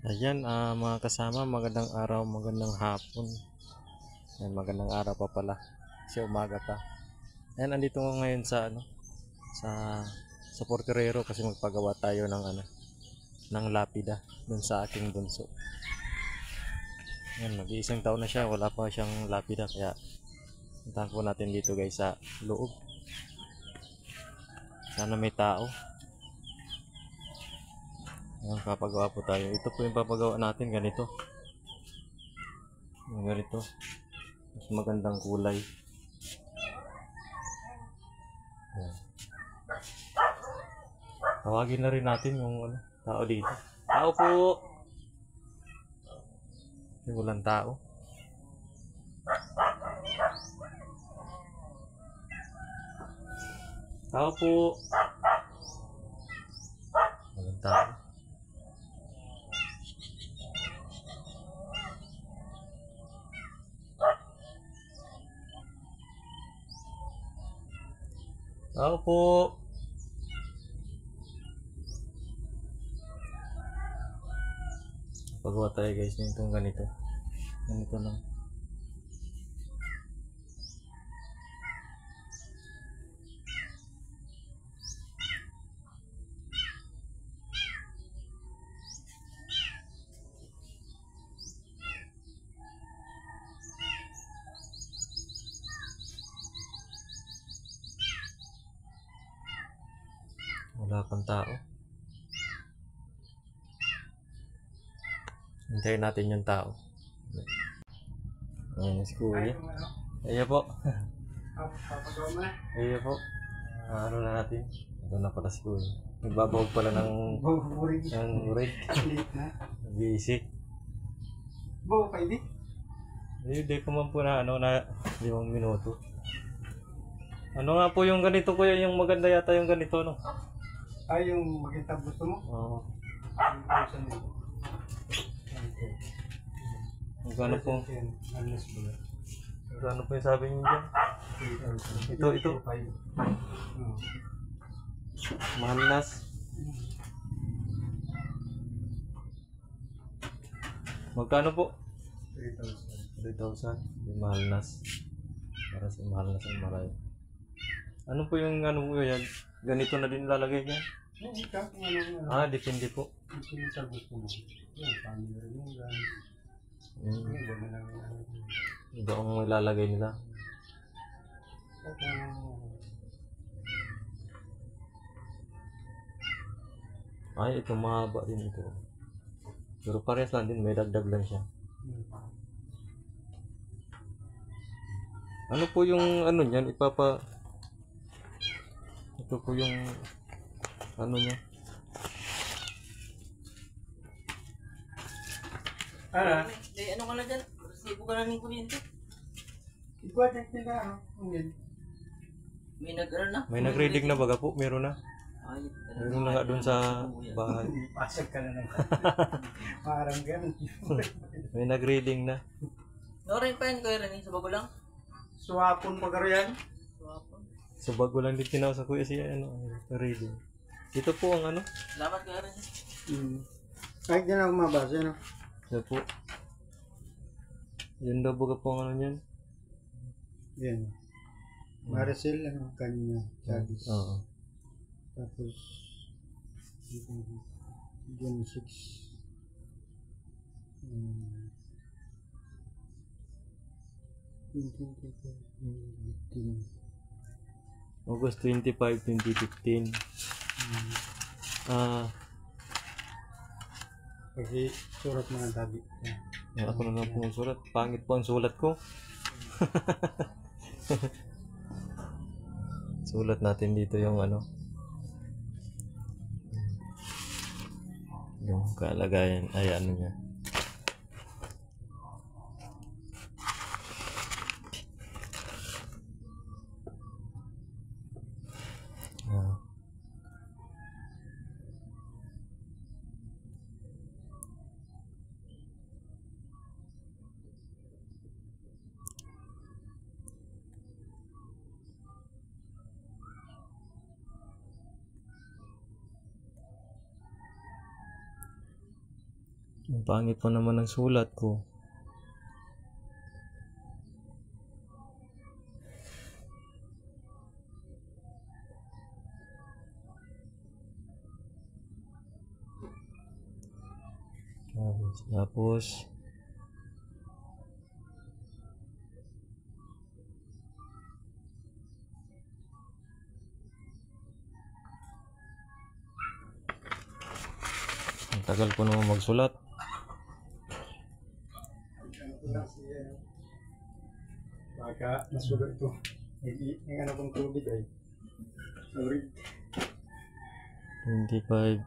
Ayan, mga kasama, magandang araw, magandang hapon. Ayan, magandang araw pa pala. Kasi umaga pa. Ayan, andito ko ngayon sa sa Porterero kasi magpagawa tayo ng ng lapida dun sa aking bunso. Ayan, mag-iisang taon na siya, wala pa siyang lapida kaya puntahan po natin dito guys sa loob. Sana may tao. Ayan, papagawa po tayo. Ito po yung papagawa natin, ganito. Ganito. Mas magandang kulay. Ayan. Tawagin na rin natin yung tao dito. Tao po! Kasi walang tao. Tao po! Walang tao. Tao po! Pagawa tayo guys nitong ganito. Ganito lang. Wala pang tao. Hintayin natin yung tao. Ayan si Kuya. Ayan po. Ayan po. Ano na natin? Ito na pala si Kuya. Nagbabawag pala ng urig. Busy. Bawa pa hindi? Hindi ko man po na na 5 minuto. Ano nga po yung ganito Kuya? Yung maganda yata yung ganito no? Ay, yung makintab gusto mo? Oo. Magkano po? Magkano po yung sabi niyo dyan? Ito. Mahalas. Magkano po? 3,000. Yung mahalas. Para sa mahalas ang maray. Ano po yung po yan? Ganito na din lalagay niya? Depende po. Depende sa gusto mo. Yung family rin yung guys. Ito ang ilalagay nila. Ay, ito mahaba din ito. Pero parehas lang din, may dagdag lang siya. Ano po yung niyan? Ito po yung niya. Ano ka na dyan? Resibo ka na ng kuryente. Ikaw at nila, May nag-ano na? May nag-reading na baga po, meron na. Ay, Meron na nga doon sa bahay. pasag ka na naman. Parang ganun. May nag-reading na. Norin pa yan ko rin sa bago lang. Suwapon pa karo yan? Swapon. So bago lang din tinaw sa kuya siya reading. Ito po ang Salamat ko rin. Kahit din ako mabasa, no? Ito po. Yun daw baga po ang niyan. Yan. Maricel, kanya. Chavez. Oo. Tapos, June 6. August 25, 2015. Kasi surat mga tabi. Ako na lang po sulat. Pangit po ang sulat ko. Sulat natin dito yung yung kalagayan ay niya. Ang pangit pa naman ng sulat ko. Tapos ang tagal ko naman magsulat. Ano ko lang siya. Baka nasulat ito. Yung ano kong tubig ay. Sorry. 25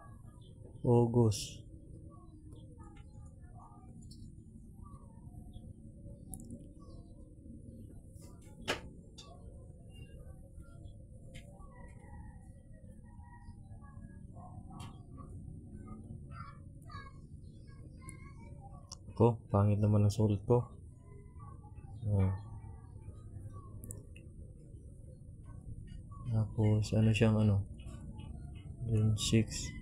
August. Ko, pangit naman ang sulat ko. Tapos ano siyang ano? June 6.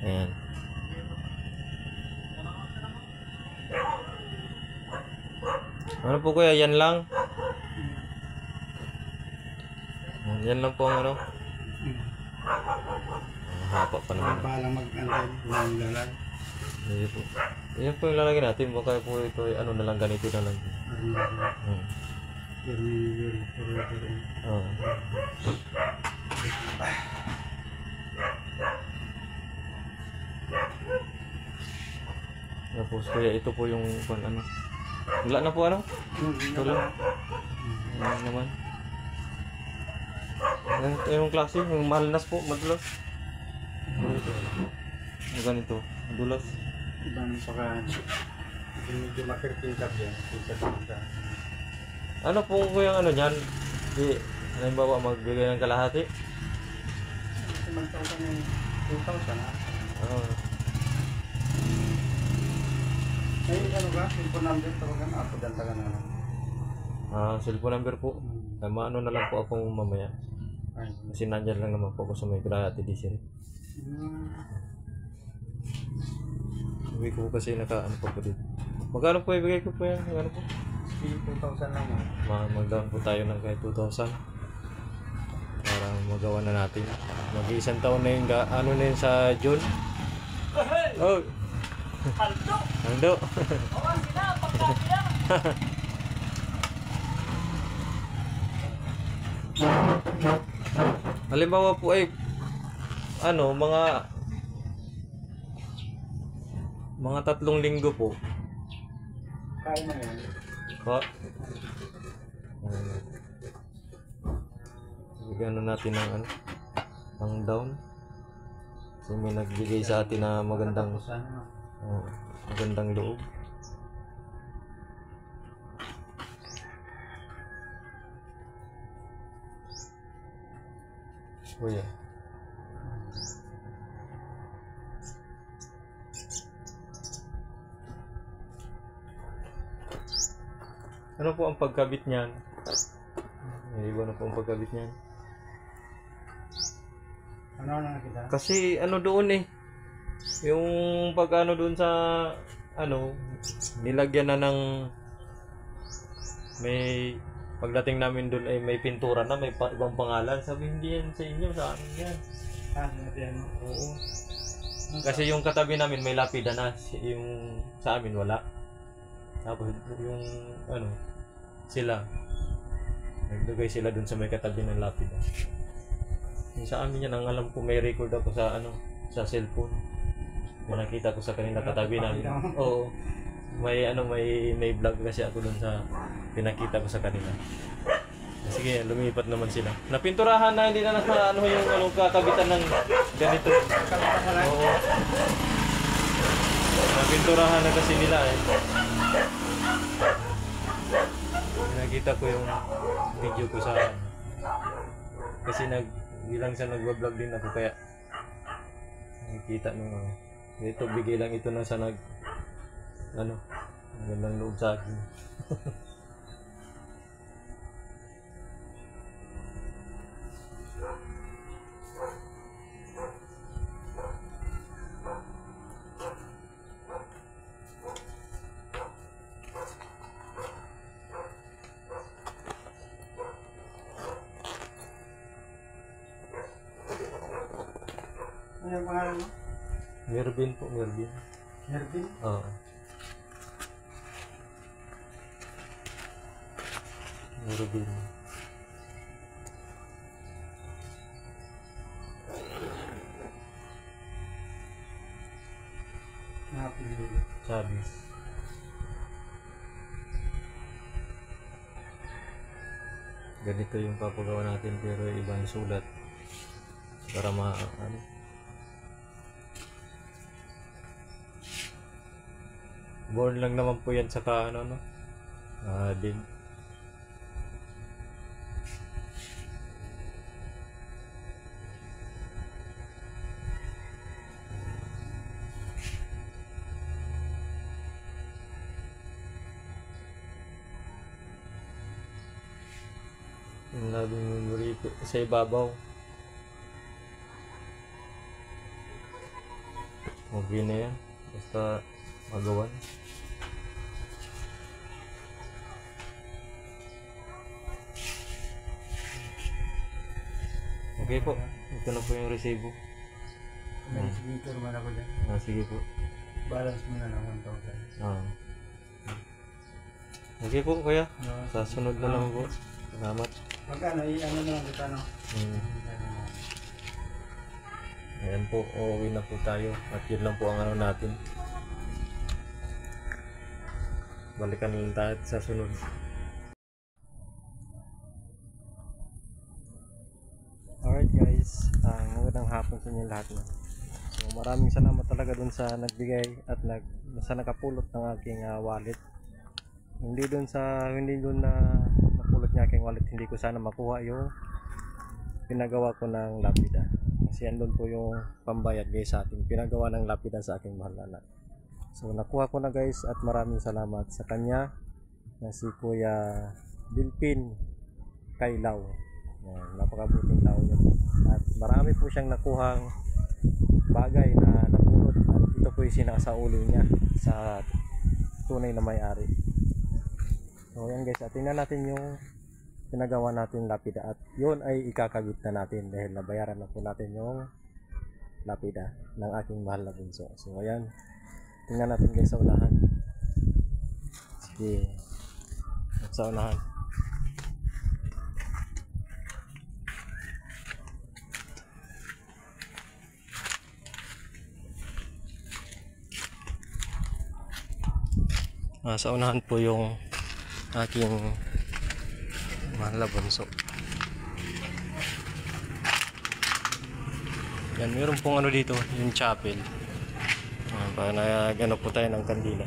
Ayan. Ano po kuya? Yan lang? Yan lang po ang ano? Haba pa naman. Balang mag-antay ng lalag. Hindi po. Yan po yung lalagyan natin. Baka po ito ay ano na lang, ganito na lang. Oo. Tapos kuya, ito po yung ano. Wala na po ano? Ito lang. Ano naman? Ito yung klase, yung malnas po, madulas. Yung ganito, madulas. Ibang pagkaan. Medyo makirtingkap yan. Ano po kuya ano dyan? Di, halimbawa magbigay ng kalahati? Magtaw ka ng 2,000 ha? Oo. Ay, ano ka? Cellphone number tawagan ako dyan taga na. Cellphone number po. Ano na lang po ako mamaya. Ay. Kasi nandyan lang naman po ako sa may kalahati di sir. Uwi ko kasi ano po dito. Magkano po ibigay ko po yan? Magkano po? 2,000 lang ha? Mag-down po tayo ng kahit 2,000 para magawa na natin. Mag-iisang taon na yung ano na yun sa June. Oh! Paldo! Ando! Oo, sila, pagkakila! Halimbawa po ay ano, mga 3 linggo po. Kaya na yan. Pa. Bigyan na natin ng ano, ng down. Kasi may nagbigay sa atin na magandang magandang loob. Kuya. Ano po ang pagkabit niyan? Iba na po ang pagkabit niyan. Ano na kita? Kasi ano doon eh. Yung pag ano doon sa ano, nilagyan na ng may pagdating namin doon ay may pintura na, may ibang pangalan. Sabi hindi yan sa inyo, sa amin yan. Yan. Oo. Kasi yung katabi namin may lapida na, yung sa amin wala. Tapos yung ano, sila naglagay sila dun sa may katabi ng lapida. Yung sa amin yan, ang alam ko may record ako sa ano, sa cellphone. Yung nakita ko sa kanila katabi namin. Oo. May ano, may vlog kasi ako dun sa pinakita ko sa kanila. Sige, lumipat naman sila. Napinturahan na, hindi na nasa ano yung ano, kakabitan ng ganito. Oo. Napinturahan na kasi nila eh. Nakita ko yung video ko sa kasi bilang sa nagwa-vlog din ako kaya nakikita nung ito, bigay lang ito na sa magandang loob sa akin. Ano yung pangalan mo? Mervin po, Mervin. Mervin? Oo. Mervin. Napili. Chavez. Ganito yung papagawa natin pero ibang sulat para born lang naman po yan sa din. Yung labing memory sa ibabaw. Okay na yan. Basta magawan. Okay po. Ito na po yung resibo. May signature man ako dyan. Sige po. Balance mo na lang 1,000. Okay po kuya. Sa sunod na lang po. Salamat. Magkano? Ano na lang kita, no? Ayan po, uuwi na po tayo at yun lang po ang natin. Balikan lang tayo sa sunod. Alright guys, magandang hapon sa inyo lahat. So maraming salamat talaga dun sa nagbigay at sa nakapulot ng aking wallet. Hindi dun na napulot niya aking wallet, hindi ko sana makuha yung pinagawa ko ng lapida. Kasi andun po yung pambayad guys sa ating pinagawa ng lapida sa aking mahal na anak. So nakuha ko na guys at maraming salamat sa kanya na si Kuya Dilpin Kailaw. Napakabuting tao niya po. At marami po siyang nakuhang bagay na napulot at ito po yung sinasauli niya sa tunay na may-ari. So yan guys, at tingnan natin yung pinagawa natin lapida at yun ay ikakabit na natin dahil nabayaran na po natin yung lapida ng aking mahal na bunso. So ayan, tingnan natin guys sa unahan. Sige, sa unahan. Sa unahan po yung aking mahal na bunso. Yan, meron pong dito, yung chapel. Para nagano po tayo ng kandila.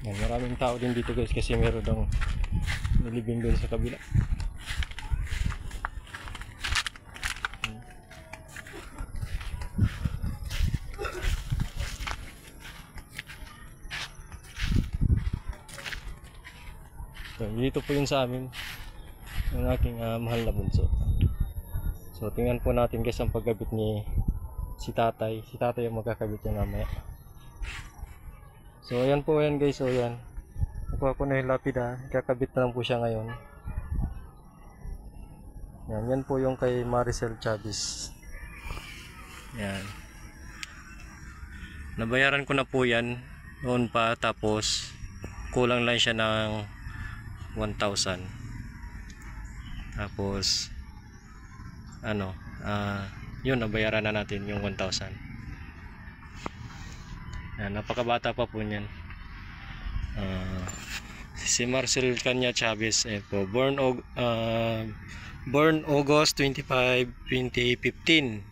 Yan, maraming tao din dito guys kasi meron dong nilibing doon sa kabila. So, dito po yun sa amin ng aking mahal na bunso. So tingnan po natin guys ang pagkabit ni si tatay yung magkakabit niya mamaya. So ayan po yan guys. So yan, nakuha ko na yung lapida, kakabit na lang po siya ngayon. Yan po yung kay Maricel Chavez. Yan, nabayaran ko na po yan noon pa, tapos kulang lang siya ng 1,000. Tapos yun, nabayaran na natin yung 1,000. Napakabata pa po niyan. Si Marcel Kanya Chavez po, born August 25, 2015.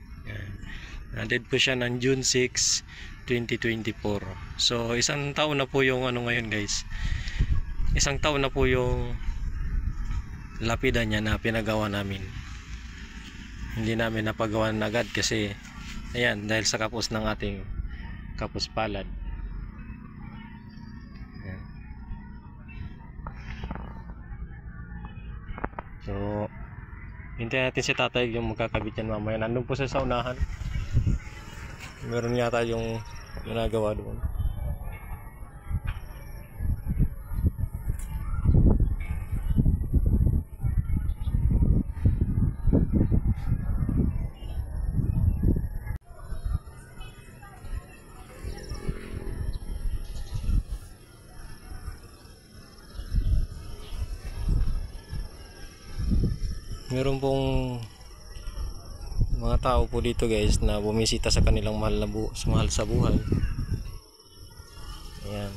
Na-dead po siya ng June 6, 2024. So, isang taon na po yung ano ngayon guys. Isang taon na po yung lapida niya na pinagawa namin. Hindi namin napagawa agad kasi ayan, dahil sa kapos ng ating kapos palad. Ayan. So, hintayin natin si tatay yung magkakabit yan mamaya. Nandun po siya sa unahan. Meron yata yung ginagawa doon. Meron pong mga tao po dito guys na bumisita sa kanilang mahal sa buhay. Ayan.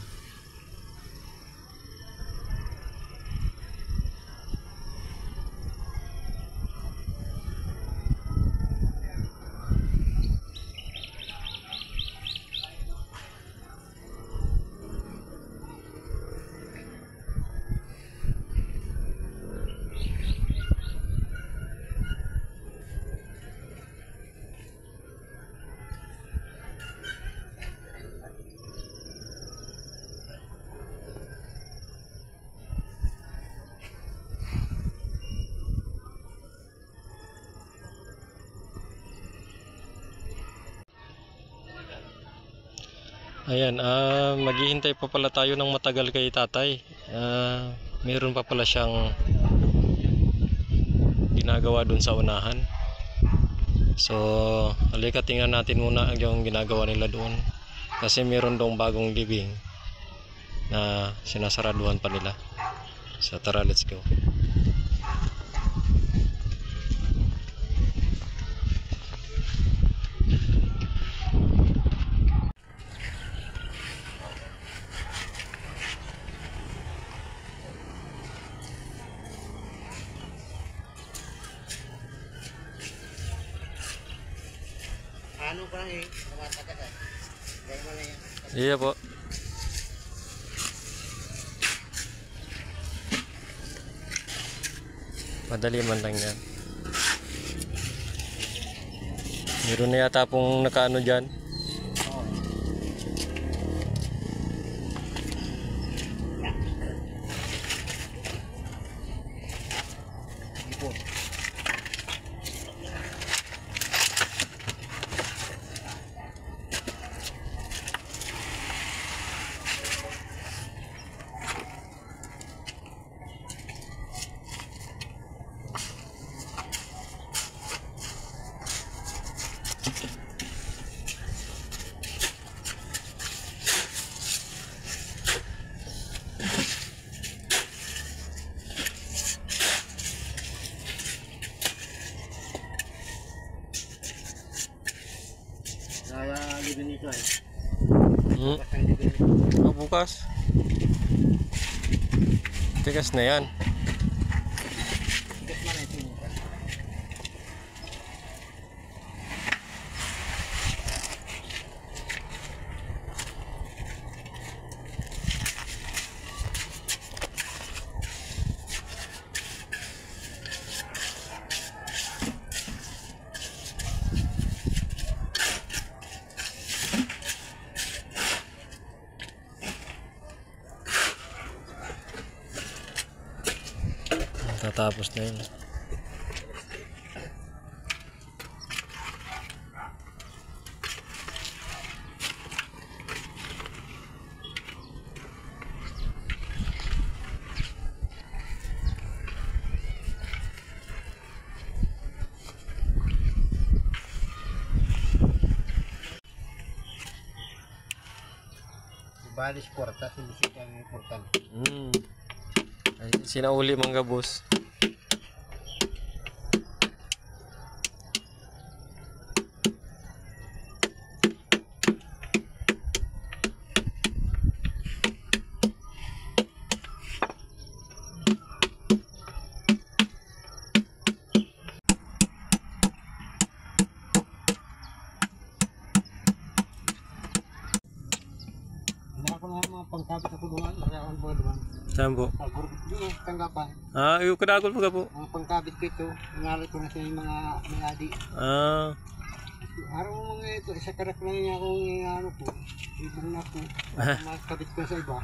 Ayan, maghihintay pa pala tayo ng matagal kay tatay. Meron pa pala siyang ginagawa dun sa unahan. So, halika tingnan natin muna yung ginagawa nila doon. Kasi meron dong bagong living na sinasaraduhan pa nila. So, tara, let's go. Ano pa lang eh, kumatagat eh. Gaya mo na yan. Iya po. Madali man lang yan. Meron na yata pong nakaano dyan. Kaya libin nito eh. Hmm? Bukas ang libin nito. Bukas. Tigas na yan. Tigas man ito nito. Tatapos na yun. Balis porta, sinisip ang portal. Ay, sinauli mga boss. ko nga mga pangkabit ako duman, maraming buwan duman. Saan po? Pag-gurbit yung tanggapan. Yung kadagol pa ka po. Mga pangkabit ko ito, nangalit ko na sa mga adi. Araw mo mga ito, isa karak lang niya akong ano po, ibang na po, makabit ko sa iba.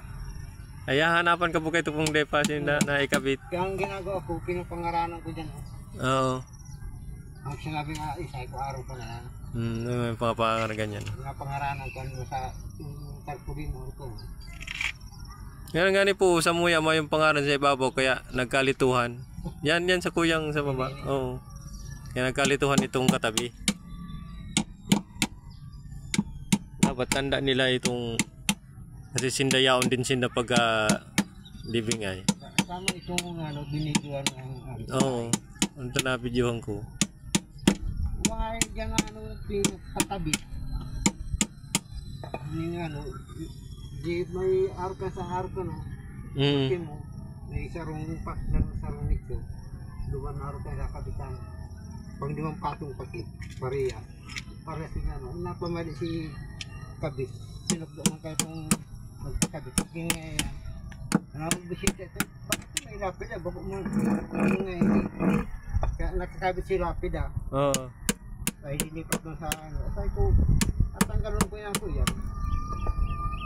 Ay, hanapan ka po kayo pong depas yung na ikabit. Kaya ang ginagawa ko, pinapangaranan ko dyan. Oo. Ang sinabi nga, isa ko araw ko na yan. May pangapangar ganyan. Pinapangaranan ko ano sa tarpulin mo ko. Yan gani po, sa muya mo yung pangaran sa ibabaw, kaya nagkalituhan. Yan sa kuyang sa baba. Oo. Kaya nagkalituhan itong katabi. Dapat tanda nila itong kasi sindayaon din sinda pag living ay. Tama itong ano, binidyoan ang ano. Oo. Ano ito na videohan ko? Why dyan ano, pinapatabi. Yung ano, di may arka sa arka no. Kasi mo, may sarong pakdan sarong nito. Luwan arka sa kapitan. Pang limang patong pakit, pareha. Para si ano, napamali si kabis. Sinugdo man kayo itong magkakabit. Kaya ngayon, bisita ito. Bakit may lapid ah? Bakit mo ngayon? Kaya nakakabit si lapid ah. Oo. Ay dilipat na sa ano. Asay ko, at tanggalon ko yan ko yan.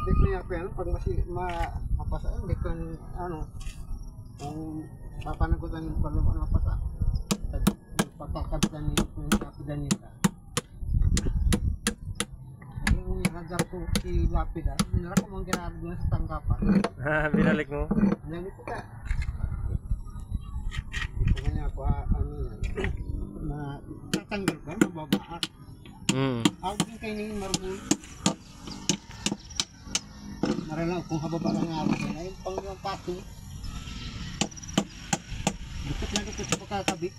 Hindi ko yan ko yan. Pag mapasa, hindi ko ano, kung papanagutan yung paluman mapasa. At pagkakabitan niyo kung lapidan nila. Yung nagar ko si lapida, minara ko mga ginarag na sa tanggapan. Binalik mo? Binalik ko ka. Ito nga niya ako, ano yan, tatanggal ka, mababaak. Ako din kayo niyong marbul. Maralaw kung hababa lang nga ako na yung panggang pato. Dukot na dukot sa pagkakabit.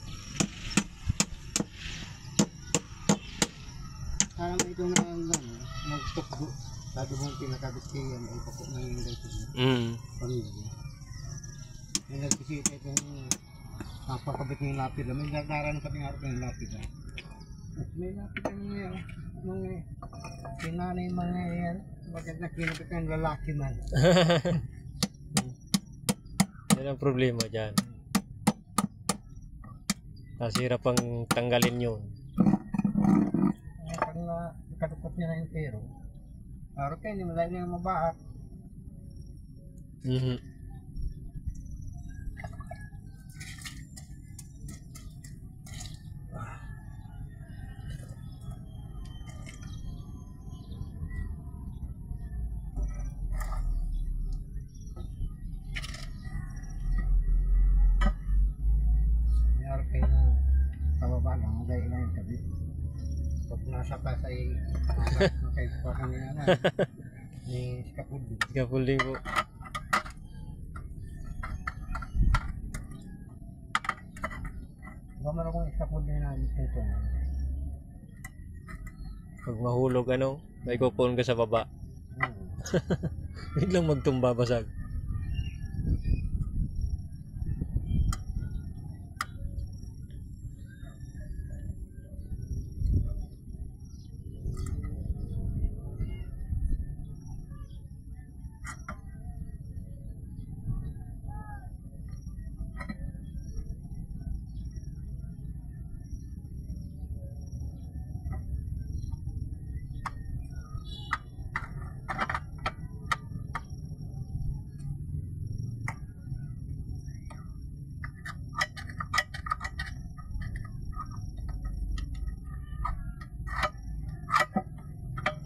Parang ito na ang nag-stop lalo mong pinakabit kayo yan ay pako na yung dito pamilya. May nagbisita itong papakabit ng lapid may nagdaran pa ng araw ng lapid at may lapid niya mga sinanay mga yan maganda na kinabit ng lalaki man. Yan ang problema dyan. Nasira pang tanggalin yun. Pag nakadukot niya na yung pero araw kayo, hindi mo dahil niya mabahat. Araw kayo na kababa lang, dahil lang yung kabit. Pag nasa taas ay makaipakan niya na ni scaffolding. Scaffolding po. Gamar akong scaffolding na dito. Pag mahulog may kupon ka sa baba. Biglang magtumba basag.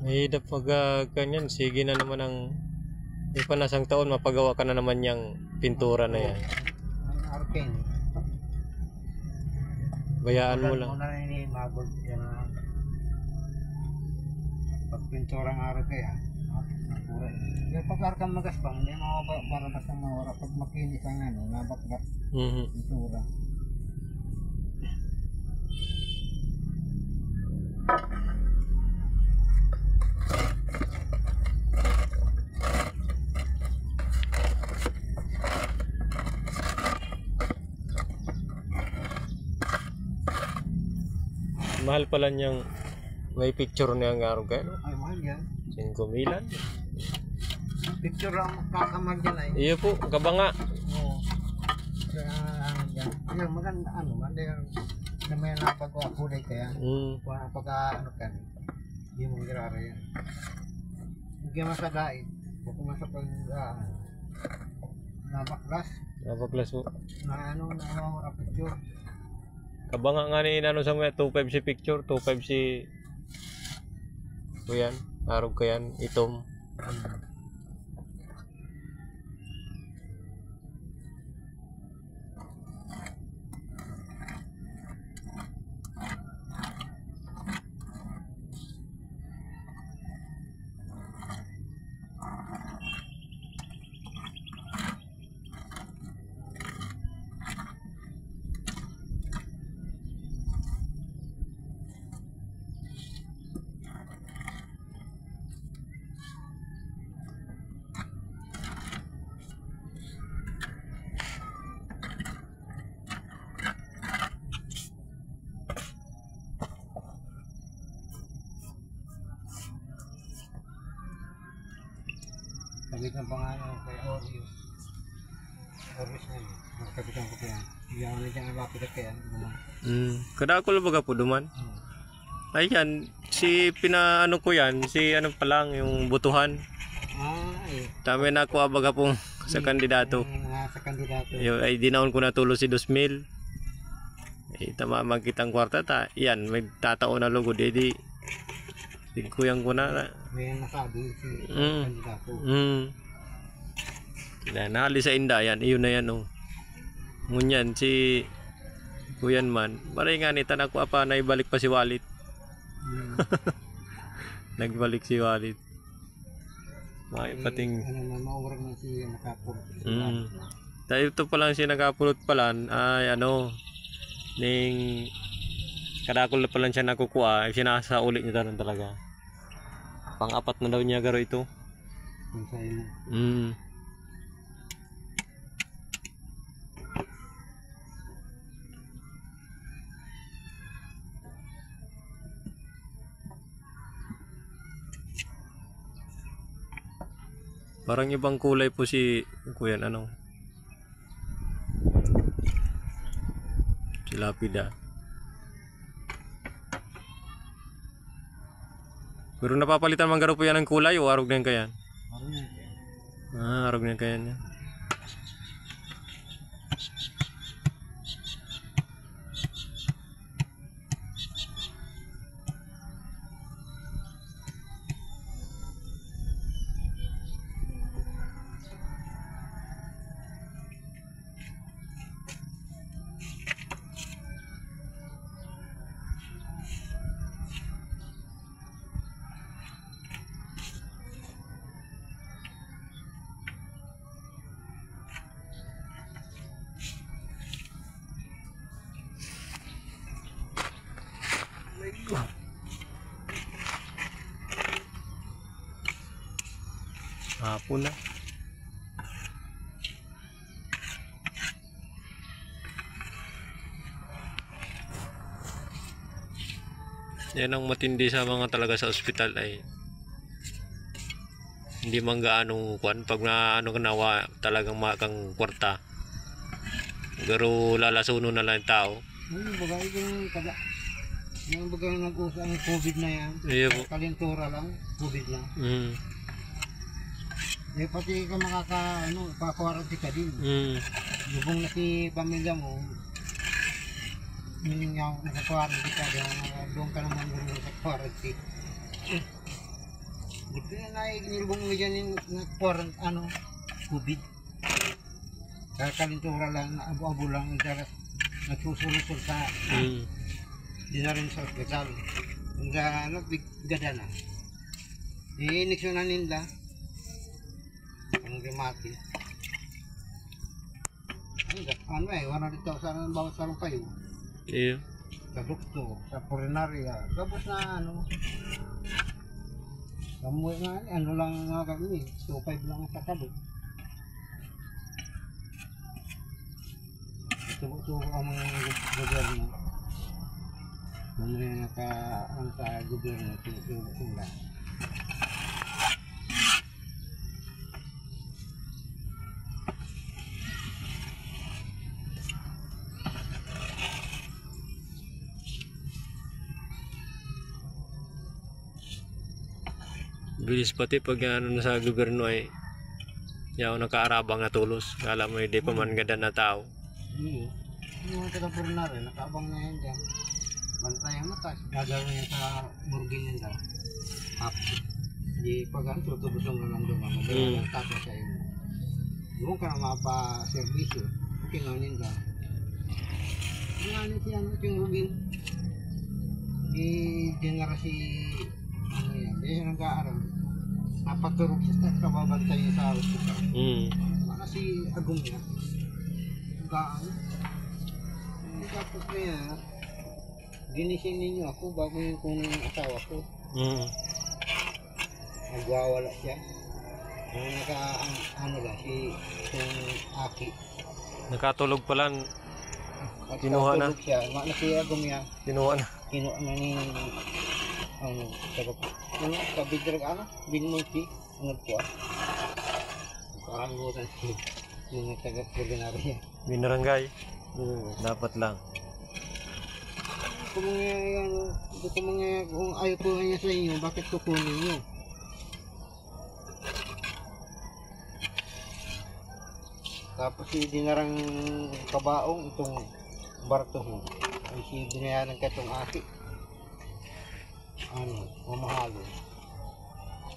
Mahirap pag ganyan, sige na naman ang yung panasang taon, mapagawa ka na naman yung pintura na yan. Ang arcane. Bayaan mo lang. Muna rin yung magod yan na pag pintura ng araw kaya nakura. Yung pag-arkang magaspang, hindi para basta mawara. Pag makinis ang nabat-bat pintura. Mahal pala niyang may picture niya ng araw kayo. Ay, mahal yan. 5,000. Picture lang kakamag yan ay. Iyo po, kabanga. Oo. Kaya ano dyan. Yung maganda ano, maganda yung na may napagawa kulay kaya. Kung pagka ano ka, hindi mo girara yan. Hindi masagain. Kung masapag nabaklas. Nabaklas po. Na ano, na picture. Kabanga nga ni inano sa mga 2.5 si picture, 2.5 si kuyan, arog kayan, itom. Sabit ng pangalan kay Orius. Orius na yun. Magkapitan ko pa yan. Hindi ako na dyan ang lapit at kaya. Kada ako lang baga po duman. Ayan, si pinaano ko yan, si ano pa lang, yung butuhan. Eh. Tama na ako abaga po sa kandidato. Sa kandidato. Yung, ay dinaon ko na tulo si 2,000. Tama magkitang kwarta ta. Yan, may tatao na lugod. Di kuyang ko na. May nasabi si kandidato. Nahali sa inda yan. Iyon na yan oh. Ngunyan si kuyan man. Maray nga ni tanak ko apa naibalik pa si Walit. Nagbalik si Walit. May pating ano na maurang na si nakapulot. Dahil ito pa lang siya nakapulot pala ay ano ning kadakol na pa lang siya nakukuha ay sinasa ulit niya talaga. Pang-apat na daw niya garo ito. Parang ibang kulay po si kuya ano. Si Lapida. Pero napapalitan man garo po yan ng kulay o arog na yan kaya? Arog na yan kaya niya. Hapon na. Yan ang matindi sa mga talaga sa ospital ay hindi man gaano kuan pag na ano kanawa talagang makang kwarta. Pero lalasuno na lang yung tao. Bagay yung kada. Yung bagay nag-usa ang COVID na yan. Kalintura lang, COVID na. Pati ka makaka-quarantine ka din. Lubong na si pamilya mo, naka-quarantine ka, doon ka naman sa quarantine. Dito na nilubong mo dyan yung COVID. Kalintura lang, abo-abo lang, nagsusulusol sa, di na rin sa hospital. Hanggang bigada na. Iniksyonan nila. Ang mati. Wala dito sa bawat sarong kayo. Iya. Sa doktor, sa purinarya. Tapos na kamu nga, lang nga kami, 2.5 lang sa kalog. Ito ang mga gobyerno. Mga sa gobyerno, sila. Bilis pati pag ano na sa gobyerno ay yaw nakaarabang na tulos. Kala mo hindi pa man ganda na tao. Yung mga taga-puro na rin, nakaabang na yan dyan. Bantay ang mata, gagawin niya sa burgin yan daw. Hapon. Di pag ano, tutubusong na lang doon. Magdala ng tato sa inyo. Doon ka na mapa-servisyo. Okay nga yun daw. Ano siya, ano yung burgin? Di dinara si, ano yan, di siya nag-aaral. Napaturog siya sa kababantay niya sa hospital. Mana si Agong niya. Nag-aaral. Tapos na yan, ginising ninyo ako bago yung kung asawa ko. Nagwawala siya. Ano lang, si itong Aki. Nakatulog pala. Kinuha na. Siya. Mana si Agong niya. Kinuha na. Kinuha na ni, kabidrag ano, binulti, ano po parang butan si mga taga-ordinaryo. Binarangay. Dapat lang. Kung ayaw ko niya sa inyo, bakit kukunin niyo? Tapos si dinarang kabaong itong Bartoho. Ay si binayaran ka itong Aki. Mamahalo.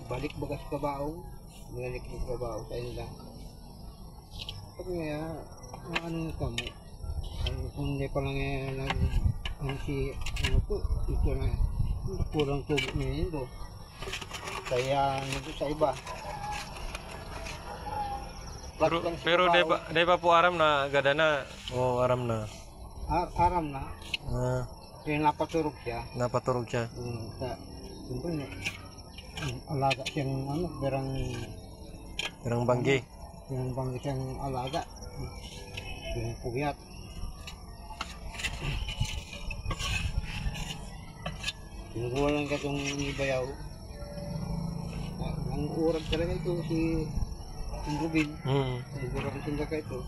Balik bagas kabaong. Balik ng kabaong sa inyo lang. Pag nga, ano nga kamo? Kung hindi pa lang ito na kurang tubo niya yun. Kaya nito sa iba. Pero di ba po aram na gada na? O aram na? Aram na. Kaya napaturog siya. Napaturog siya. Siyempre, alaga siyang Berang banggi. Berang banggi siyang alaga. Yung pugyat. Pinukuha lang ka itong ibayaw. Ang urag talaga ito si Rubin. Ang urag ang tinda ka ito.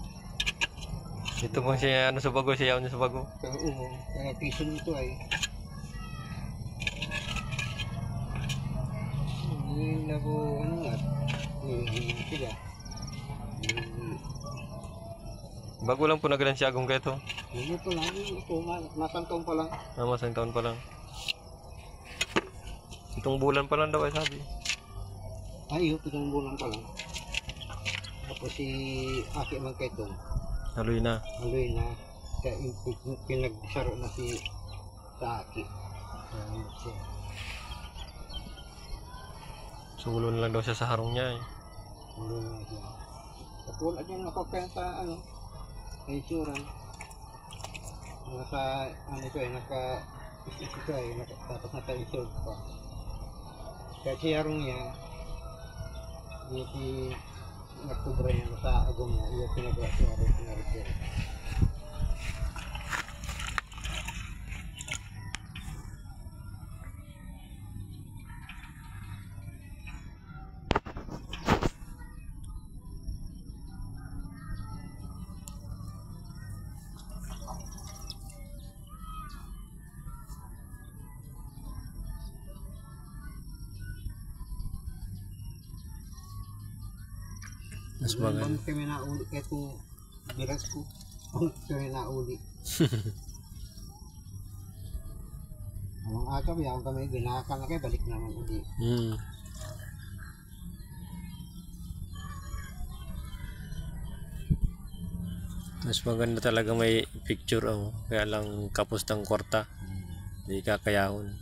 Ito pong siya, sa bago, siya sa bago. Kaya piso nito ay. Hindi na po, sila. Bago lang po nagalan si Agong kayo to. Hindi pa lang, masang taon pa lang. Masang taon pa lang. Itong bulan pa lang daw ay sabi. Ay, itong bulan pa lang. Tapos si Aki man kayo to. Haloy na. Kaya pinagsaro na si Aki. Sulo na lang daw siya sa harong niya eh. Sulo na siya. At wala dyan nakapaya sa insurance. Tapos naka-insurance pa. Kaya si harong niya, si nagkubra niya sa Agong niya, iya pinagawa si harong pinarigyan. Mas maganda. Bang kami nauli, eto biras ko. Bang kami nauli. Ang agam, yung kami ginakal na kayo, balik naman uli. Mas maganda talaga may picture kaya lang kapos ng kwarta. Hindi kakayahon.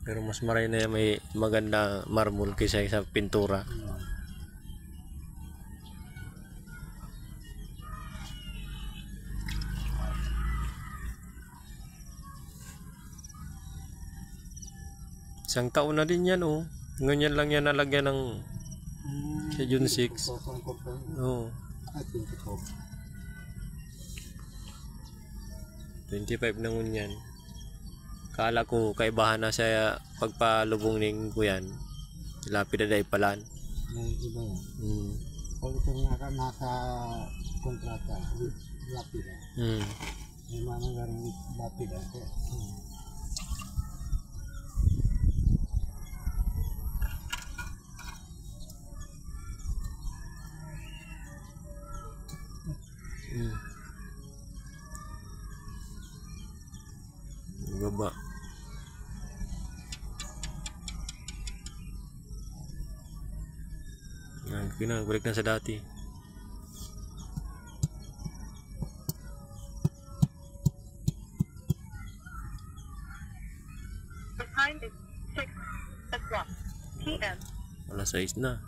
Pero mas maray na may maganda marmol kaysa sa pintura. Isang taon na din yan Ganyan lang yan nalagyan ng sa June 6. Oo. 25 na ngun yan. Kala ko kaibahan na sa pagpalubong ning kuyan. Lapid na day palan. May iba yan. Pag ito nasa kontrata, lapid na. May manang garing lapid na. Balik na sa dati. The time is 6 o'clock p.m. Alas 6 na.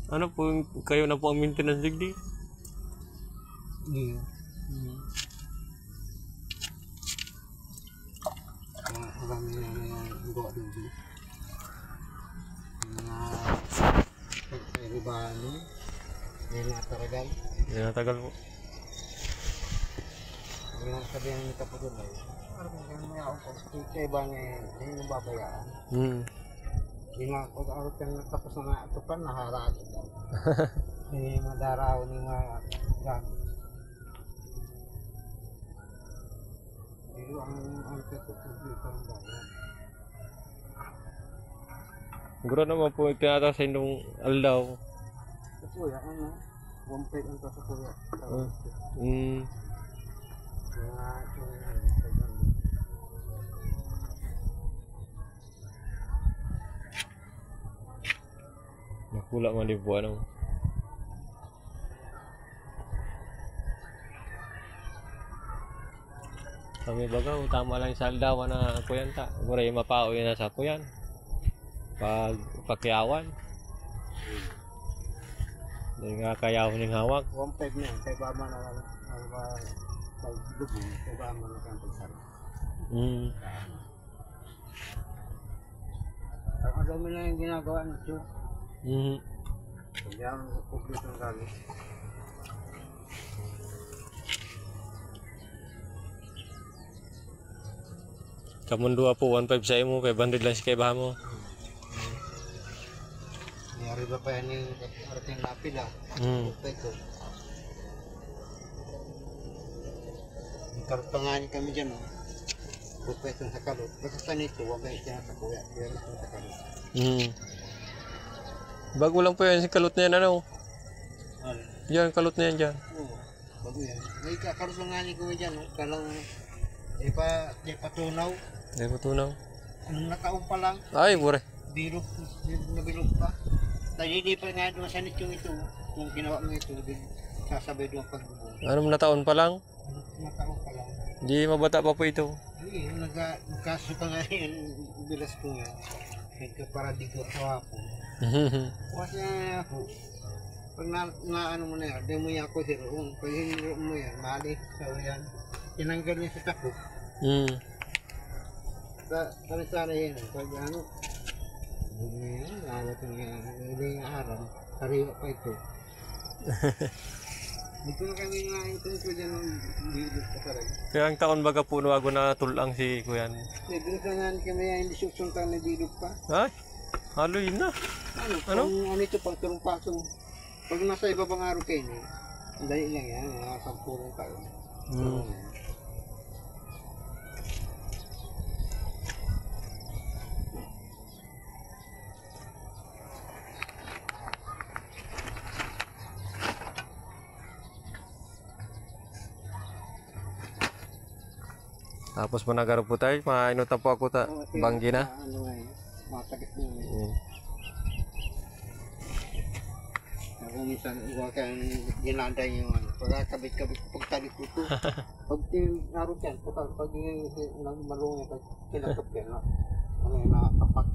Ano po, kayo na po ang maintenance digdi? Hindi. Marami na yung gawa dito. Mga pagkaibahan mo. May nataragal. Hindi natagal po. May nasabihan ni kapatid ay, parang kung may ako po, kaiba niya hindi mo babayaan. Hindi nga pag-arot ka na tapos na nga ito pa, naharap ito. Hindi madaraw ni mga gamit. Pero ang pagkakabit ang bayan. Siguro naman po tinatasin nung aldaw. Sa kuya, ano? 1.5 ang sa kuya. Nakula man din po ano. Kami baga, tama lang sa aldawan na kuyan ta. Muray mapao yun na sa kuyan. Pag pakiyawan. Hindi nga kayahon ng hawak. 1.5 na yan, kay Bama na pag-dugo, kay Bama na kang pagsara. Ang dami na yung ginagawa ng Diyo. Kaya ang public ng gamit. Kamundua po, 1.5 sa imo, kay bandid lang si kay baha mo. Mayari ba pa yan yung arating lapid ah? Ito. Kartangan kami dyan oh. Pupetong sa kalot. Basta sa nito, huwag kayo sinakakuya. Pero ito sa kalot. Bago lang po yan si kalot na yan ano. Ano? Yan, kalot na yan dyan. Oo, bago yan. May kakartangan kami dyan oh. Kalang, di pa tunaw. Hindi po tunaw. Anong nataon pa lang. Ay, bure. Bilog pa. Dahil hindi pa nga doon sa nito ito. Kung ginawa mo ito, sasabay doon pag-bubong. Anong nataon pa lang? Nataon pa lang. Hindi mabata pa po ito. Hindi, nagkaso pa nga yun, bilas ko nga. Nagka-paradigo sa hapon. Kasi ako, pag na ano mo na yan, di mo yan ako hiroon. Pag hiroon mo yan, mali. So yan, tinanggal niya sa takot. Sana yan, pag ano, hindi yan, awat yung araw, sariwa pa ito. Dito na kami nga itong ko dyan ng bibig pa talaga. Kaya ang taon baga puno ako na tulang si kuyan. Dito na kami hindi susuntan na bibig pa. Ay, halo yun na. Ano? Ano ito pang tulong-pasong. Pag nasa iba pang araw kayo, dahil lang yan, mga 10 taon. Tapos managaro po tayo, mainutan po ako banggi na. Ano nga yun, matagas na yun. Ako minsan, huwag kang ginanday yung ano, pagkakabit-kabit ko, pagtalit ko ito. Pag tinarot yan, pag malunga, pag kinakap yan, ano yun, nakakapak.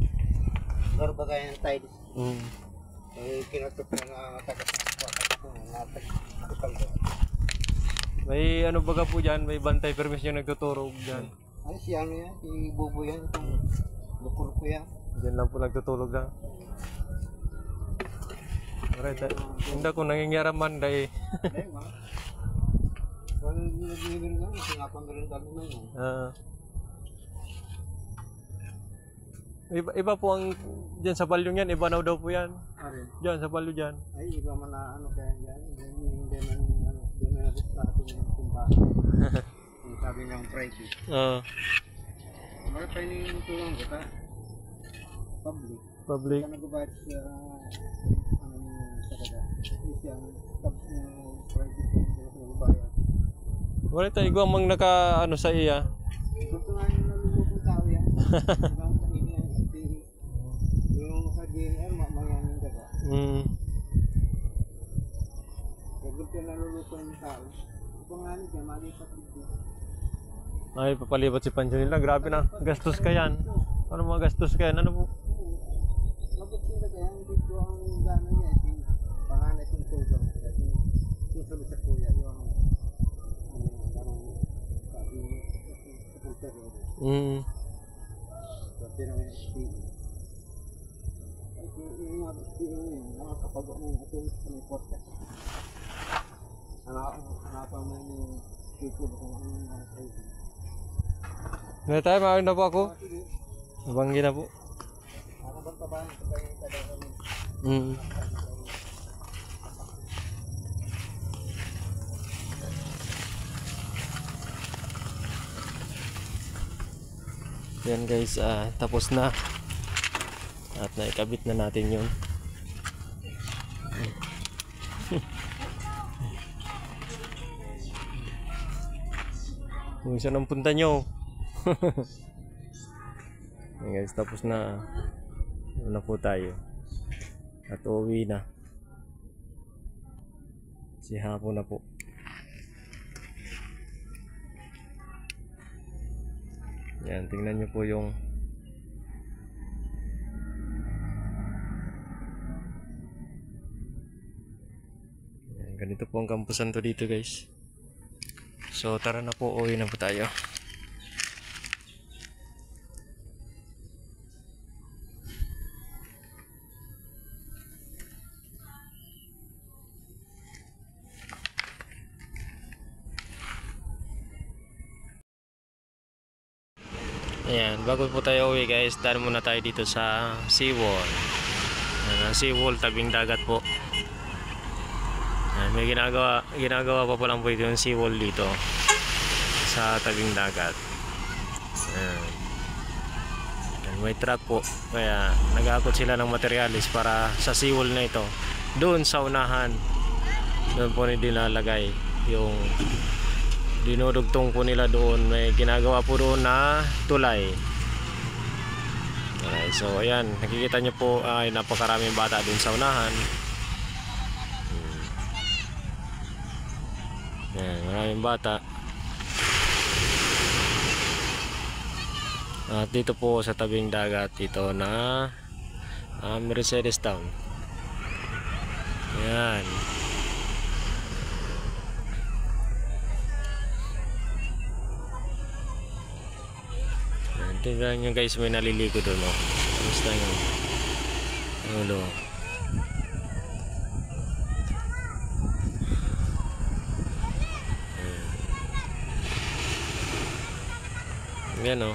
Laro ba kaya yung tiles? Kinakap yan, nakatagas na ako, nakatagas ko. May ano baga po dyan, may bantay permis yung nagtuturog dyan. Ay, si ano yan, si Bobo yan, itong lukul ko yan. Dyan lang po nagtutulog lang. Alright, hindi ko nangyayaraman dahil. Ay, ma. Well, nag-ibig lang, sinapan ka rin kami na yun. Iba po ang dyan sa balyong yan, iba na daw po yan. Arin. Dyan sa balyo dyan. Ay, iba man na ano kaya dyan. Hindi man na-gusto natin yung kumbahan. Yung sabi niyang private. Bakit pa yung tulong ko ta? Public. Public. Kaya nag-ubayad sa sa kada. Kasi ang private yung nag-ubayad. Wala tayo, igwa mang naka ano sa iya. Gusto nga Hanggang sa ini yung sa GNR, mayanin daga. Kaya kung naluluto yung tao, ito nga niya, malipat dito. Ay, papalipat si Pancho nila. Grabe na. Gastos ka yan. Ano mga gastos ka yan? Ano po? Mabot sila kaya, dito ang gano'n niya, yung panganay kong tugang. Yung sabi sa kuya, yung gano'n sabi sa kulter. So, tinawin yung SPE. Yung mga SPE yun, nakakapagawa na yung atulis sa may porta. Hanapang mo yung YouTube kung ano yung mga SPE. Ngayon tayo, maawin na po ako. Sige, Nabanggi na po. ano bang tabahan sa tayo kami? Yan guys, tapos na. At naikabit na natin yun. Kung saan ang punta nyo. Yan guys, tapos na. Ano na po tayo. At uuwi na. Si hapon na po. Yan, tingnan nyo po yung yan, ganito po ang kampusan to dito guys. So tara na po, uwi na po tayo. Ayan, bago po tayo uwi guys, daan muna tayo dito sa seawall. Ayan, ang seawall, tabing dagat po. Ayan, may ginagawa pa po lang po ito yung seawall dito sa tabing dagat. Ayan. Ayan, may truck po, kaya nag-aakot sila ng materialis para sa seawall na ito. Doon sa unahan, doon po nilalagay yung dinudugtong po nila doon. May ginagawa po doon na tulay. Okay, so ayan, nakikita nyo po ay napakaraming bata doon sa unahan. Ayan, maraming bata. At dito po sa tabing dagat ito na Mercedes Town. Ayan. Tingnan nyo guys, may naliligo doon, oh. Kamusta nyo? Ulo. Yan, oh.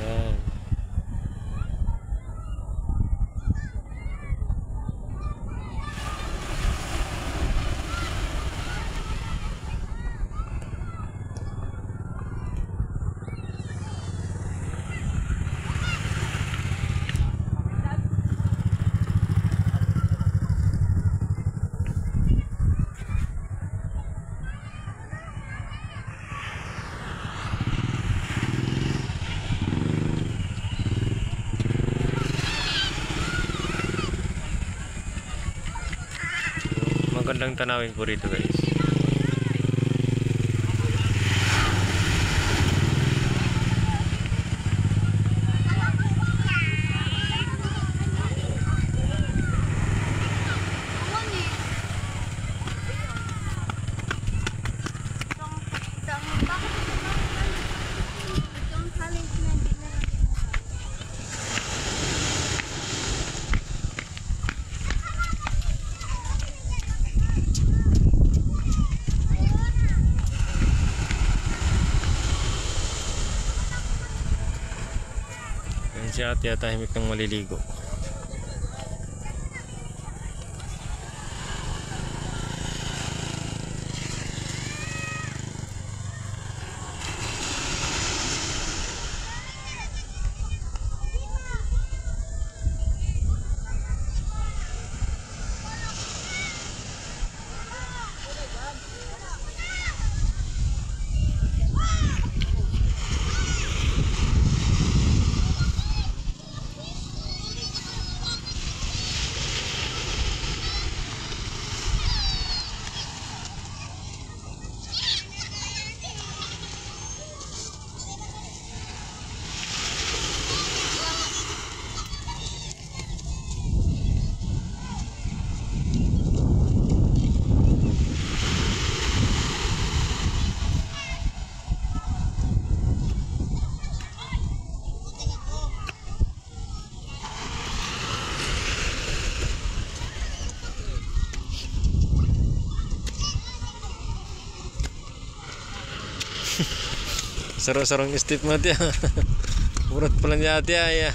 Yan. Magandang tanawin po rito guys. Si ate tahimik ng maliligo. Sarong-sarong step mo tiya. Murot pala niya tiya ya.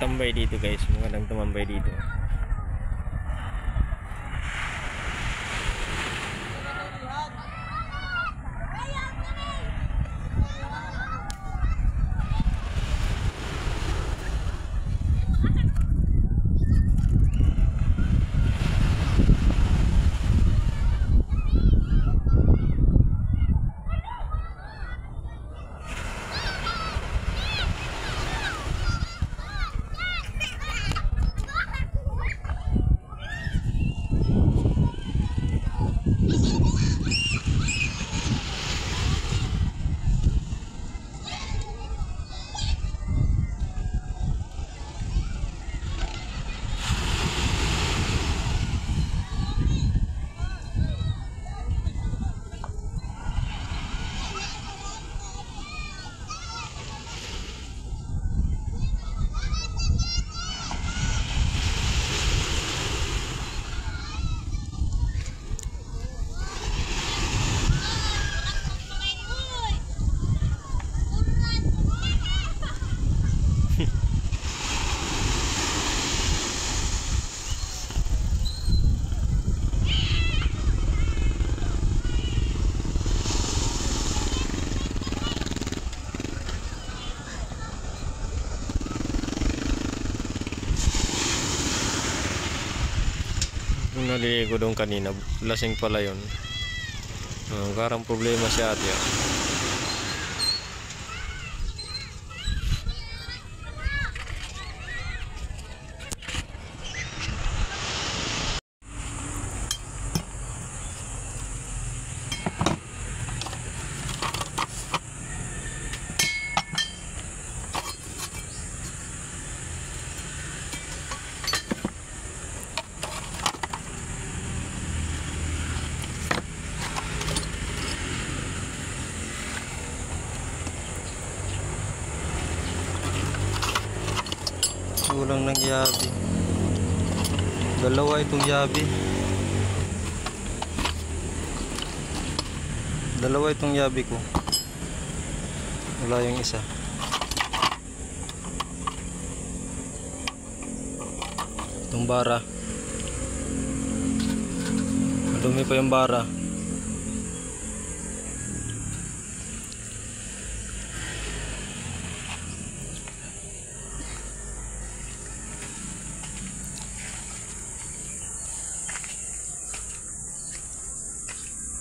Tambay dito guys, magandang tumambay dito. Nung naliligo doon kanina, lasing pala yun. Karang problema si ate. Kulang ng yabi. Dalawa itong yabi. Dalawa itong yabi ko. Wala yung isa. Itong bara. Madumi pa yung bara.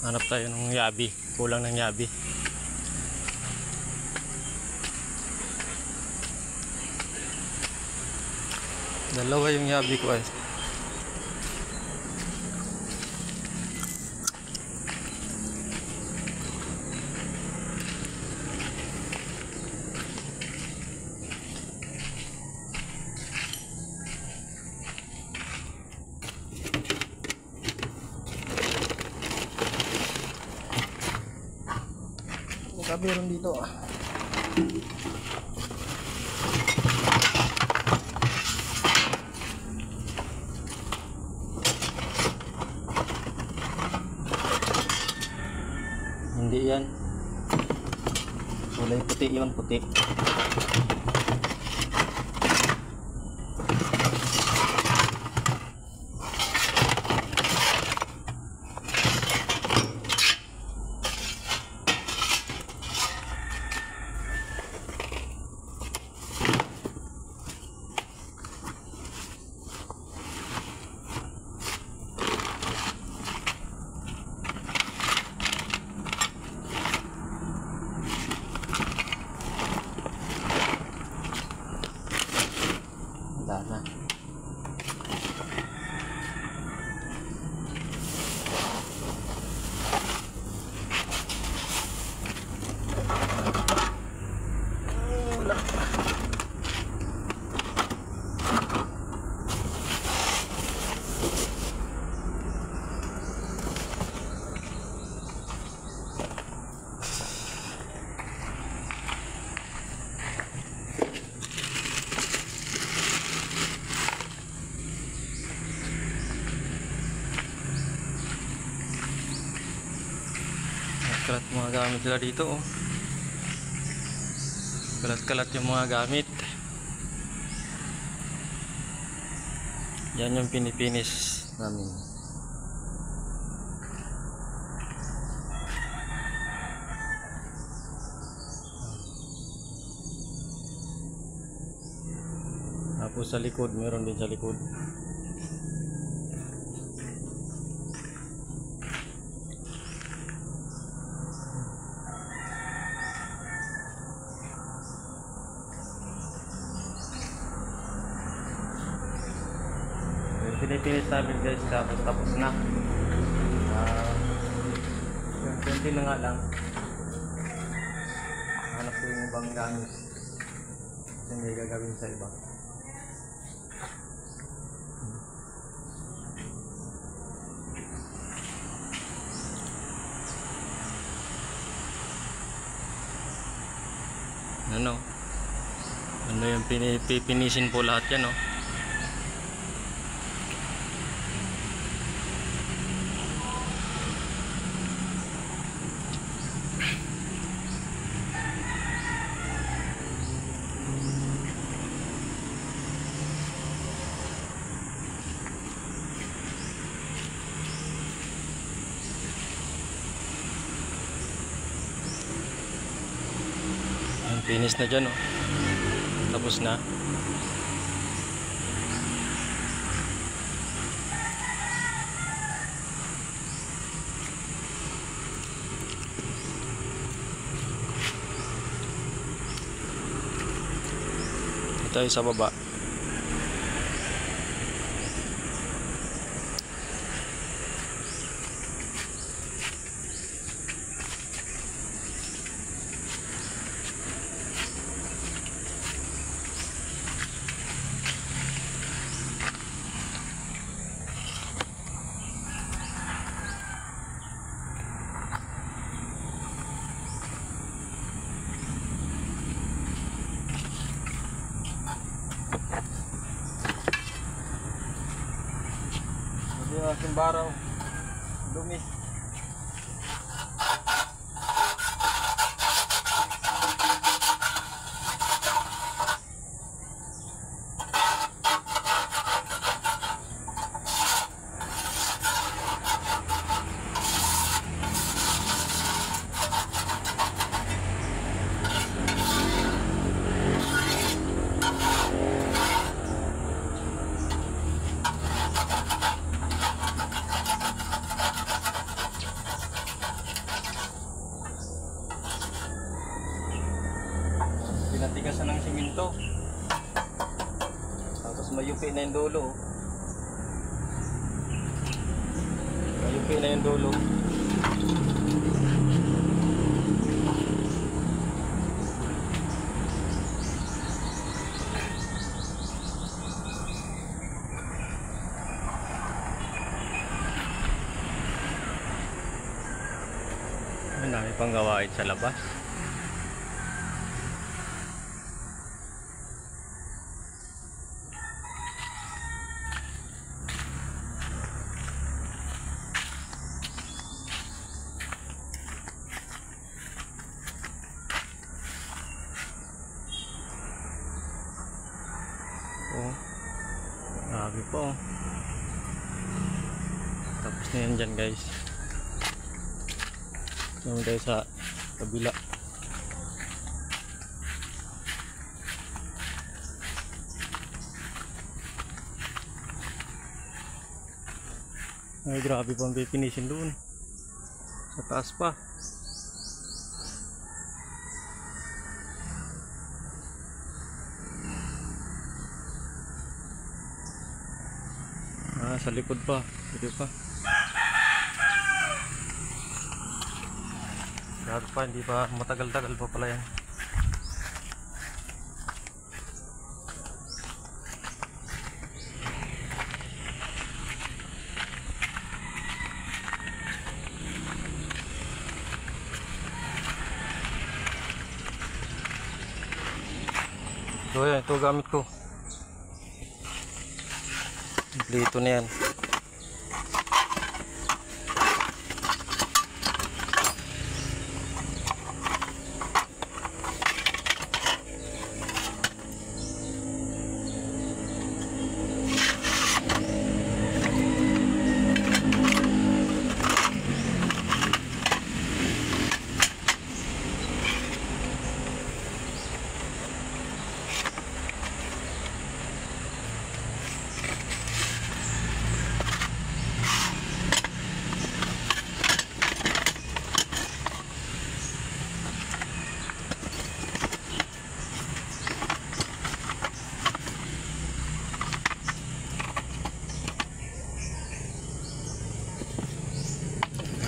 Hanap tayo ng yabi. Kulang ng yabi. Dalawa yung yabi ko ay. Meron dito hindi yan, kulay puti yun, puti. Na. Kalat-kalat mga gamit nila dito oh. Kalat-kalat yung mga gamit. Yan yung pinipinis namin. Tapos sa likod, meron din sa likod. Pinipinis namin guys, tapos na. Kunti na nga lang. Hanap ko yung ibang gamit. Kasi may gagawin sa iba. Ano yung pinipinisin po lahat yan oh. Finish na dyan oh. Tapos na. Ito ay sa baba. Yung aking baraw dumi. Pinatigasan ng siminto. Tapos mayupi na yung dulo. Mayupi na yung dulo. Ang dami pang gawain sa labas. Oh, grabe po. Tapos na yan dyan guys. Naman tayo sa kabila. Ay grabe po ang pipinisin doon. Sa taas pa. Sa likod pa, dito pa. Grabe pa, hindi pa matagal-tagal pa pala yan. So yan, ito gamit ko. Dito na yan.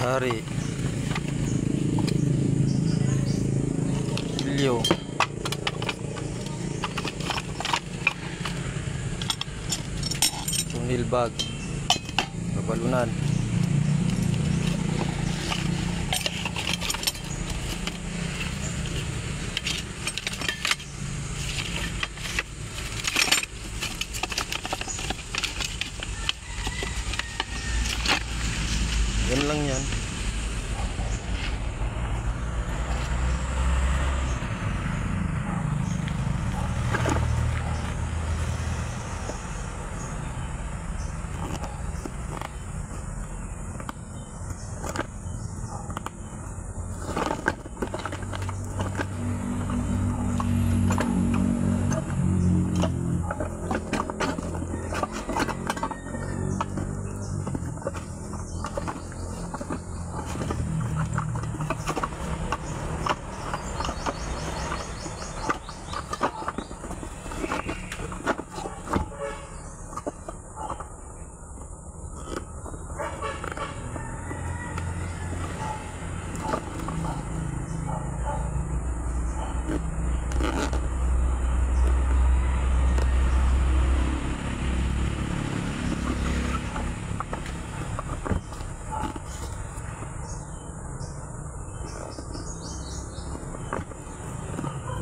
Hari. Ilyo. Tunilbag. Babalunan. Yan lang yan.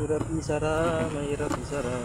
Hirap isara, mahirap isara.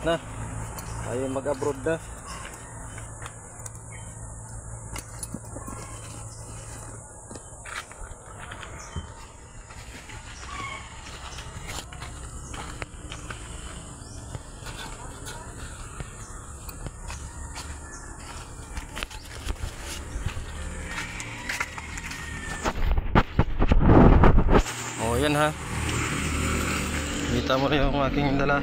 na. Tayo mag-abroad na. Oh, yan ha. Kita mo rin yung aking dala.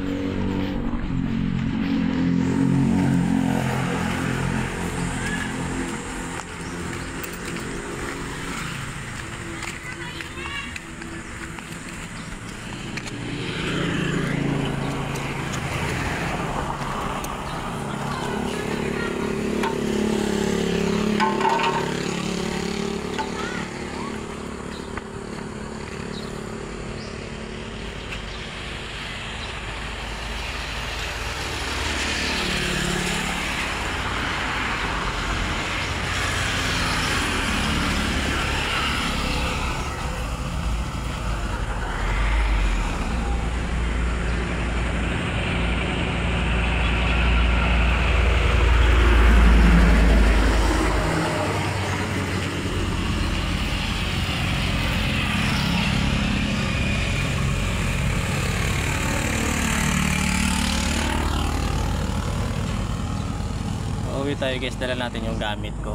Uwi tayo guys, dala natin yung gamit ko.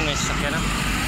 May sasakyan na.